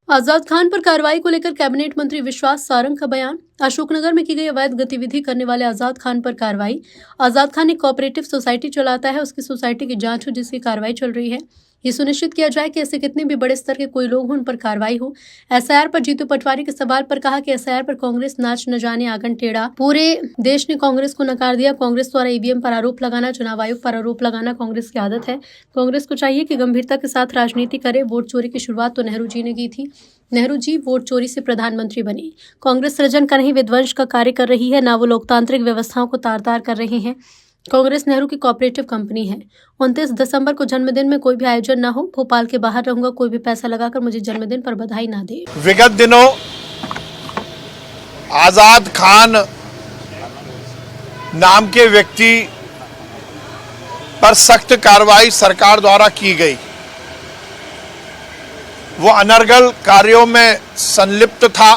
आजाद खान पर कार्रवाई को लेकर कैबिनेट मंत्री विश्वास सारंग का बयान। अशोकनगर में की गई अवैध गतिविधि करने वाले आजाद खान पर कार्रवाई। आजाद खान एक कोऑपरेटिव सोसाइटी चलाता है, उसकी सोसाइटी की जांच हो, जिसकी कार्रवाई चल रही है। ये सुनिश्चित किया जाए कि ऐसे कितने भी बड़े स्तर के कोई लोग हों, उन पर कार्रवाई हो। एसआईआर पर जीतू पटवारी के सवाल पर कहा कि एसआईआर पर कांग्रेस नाच न जाने आंगन टेढ़ा। पूरे देश ने कांग्रेस को नकार दिया। कांग्रेस द्वारा ईवीएम पर आरोप लगाना, चुनाव आयोग पर आरोप लगाना कांग्रेस की आदत है। कांग्रेस को चाहिए कि गंभीरता के साथ राजनीति करे। वोट चोरी की शुरुआत तो नेहरू जी ने की थी। नेहरू जी वोट चोरी से प्रधानमंत्री बने। कांग्रेस सृजन का नहीं विध्वंस का कार्य कर रही है, ना वो लोकतांत्रिक व्यवस्थाओं को तार तार कर रहे हैं। कांग्रेस नेहरू की कोऑपरेटिव कंपनी है। 29 दिसंबर को जन्मदिन में कोई भी आयोजन ना हो। भोपाल के बाहर रहूंगा, कोई भी पैसा लगाकर मुझे जन्मदिन पर बधाई ना दे। विगत दिनों आजाद खान नाम के व्यक्ति पर सख्त कार्रवाई सरकार द्वारा की गई। वो अनर्गल कार्यों में संलिप्त था।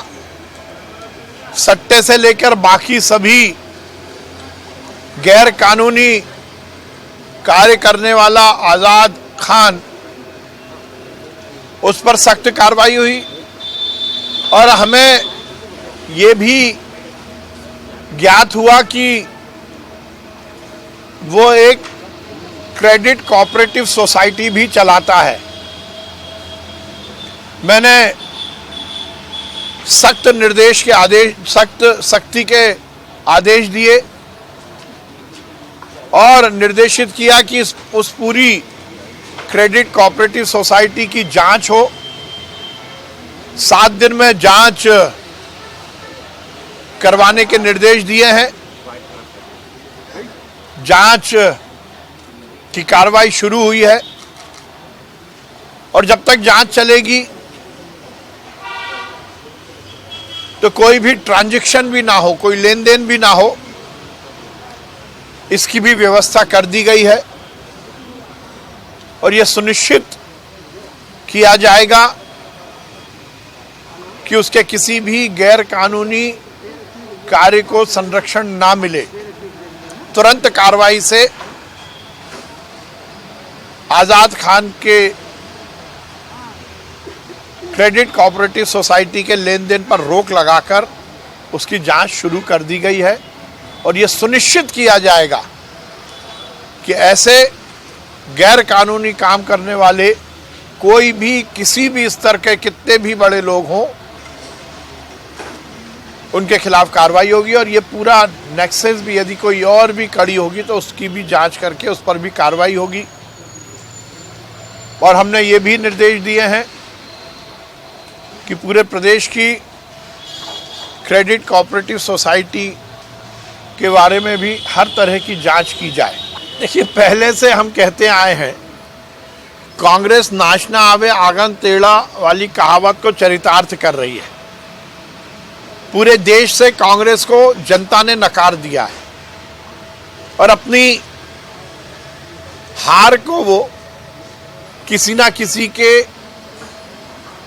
सट्टे से लेकर बाकी सभी गैर कानूनी कार्य करने वाला आजाद खान, उस पर सख्त कार्रवाई हुई। और हमें ये भी ज्ञात हुआ कि वो एक क्रेडिट कोऑपरेटिव सोसाइटी भी चलाता है। मैंने सख्ती के आदेश दिए और निर्देशित किया कि उस पूरी क्रेडिट कोऑपरेटिव सोसाइटी की जांच हो। 7 दिन में जांच करवाने के निर्देश दिए हैं। जांच की कार्रवाई शुरू हुई है और जब तक जांच चलेगी तो कोई भी ट्रांजैक्शन भी ना हो, कोई लेन देन भी ना हो, इसकी भी व्यवस्था कर दी गई है। और यह सुनिश्चित किया जाएगा कि उसके किसी भी गैर कानूनी कार्य को संरक्षण ना मिले। तुरंत कार्रवाई से आजाद खान के क्रेडिट कोऑपरेटिव सोसाइटी के लेन देन पर रोक लगाकर उसकी जांच शुरू कर दी गई है। और यह सुनिश्चित किया जाएगा कि ऐसे गैर कानूनी काम करने वाले कोई भी किसी भी स्तर के कितने भी बड़े लोग हों, उनके खिलाफ कार्रवाई होगी। और ये पूरा नेक्सस भी यदि कोई और भी कड़ी होगी तो उसकी भी जांच करके उस पर भी कार्रवाई होगी। और हमने ये भी निर्देश दिए हैं कि पूरे प्रदेश की क्रेडिट कोऑपरेटिव सोसाइटी के बारे में भी हर तरह की जांच की जाए। देखिए, पहले से हम कहते आए हैं, कांग्रेस नाच ना आवे आंगन टेढ़ा वाली कहावत को चरितार्थ कर रही है। पूरे देश से कांग्रेस को जनता ने नकार दिया है और अपनी हार को वो किसी ना किसी के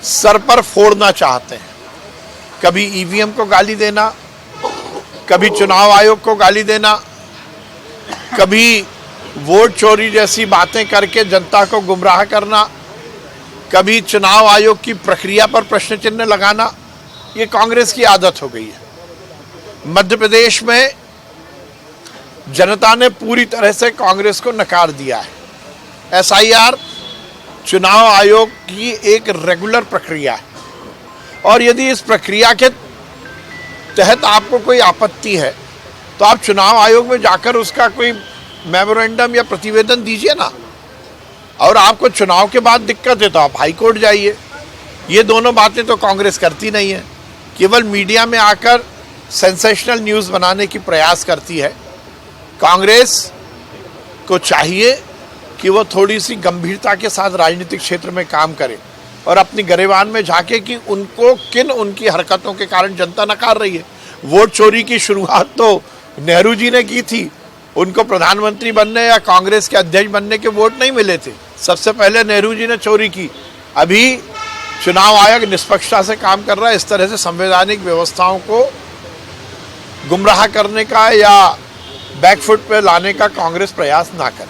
सर पर फोड़ना चाहते हैं। कभी ईवीएम को गाली देना, कभी चुनाव आयोग को गाली देना, कभी वोट चोरी जैसी बातें करके जनता को गुमराह करना, कभी चुनाव आयोग की प्रक्रिया पर प्रश्न चिन्ह लगाना। ये कांग्रेस की आदत हो गई है। मध्य प्रदेश में जनता ने पूरी तरह से कांग्रेस को नकार दिया है। एसआईआर चुनाव आयोग की एक रेगुलर प्रक्रिया है और यदि इस प्रक्रिया के तहत आपको कोई आपत्ति है तो आप चुनाव आयोग में जाकर उसका कोई मेमोरेंडम या प्रतिवेदन दीजिए ना। और आपको चुनाव के बाद दिक्कत है तो आप हाई कोर्ट जाइए। ये दोनों बातें तो कांग्रेस करती नहीं है, केवल मीडिया में आकर सेंसेशनल न्यूज़ बनाने की प्रयास करती है। कांग्रेस को चाहिए कि वो थोड़ी सी गंभीरता के साथ राजनीतिक क्षेत्र में काम करे और अपनी गरेबान में झांके कि उनकी हरकतों के कारण जनता नकार रही है। वोट चोरी की शुरुआत तो नेहरू जी ने की थी। उनको प्रधानमंत्री बनने या कांग्रेस के अध्यक्ष बनने के वोट नहीं मिले थे। सबसे पहले नेहरू जी ने चोरी की। अभी चुनाव आयोग निष्पक्षता से काम कर रहा है। इस तरह से संवैधानिक व्यवस्थाओं को गुमराह करने का या बैकफुट पे लाने का कांग्रेस प्रयास ना करे।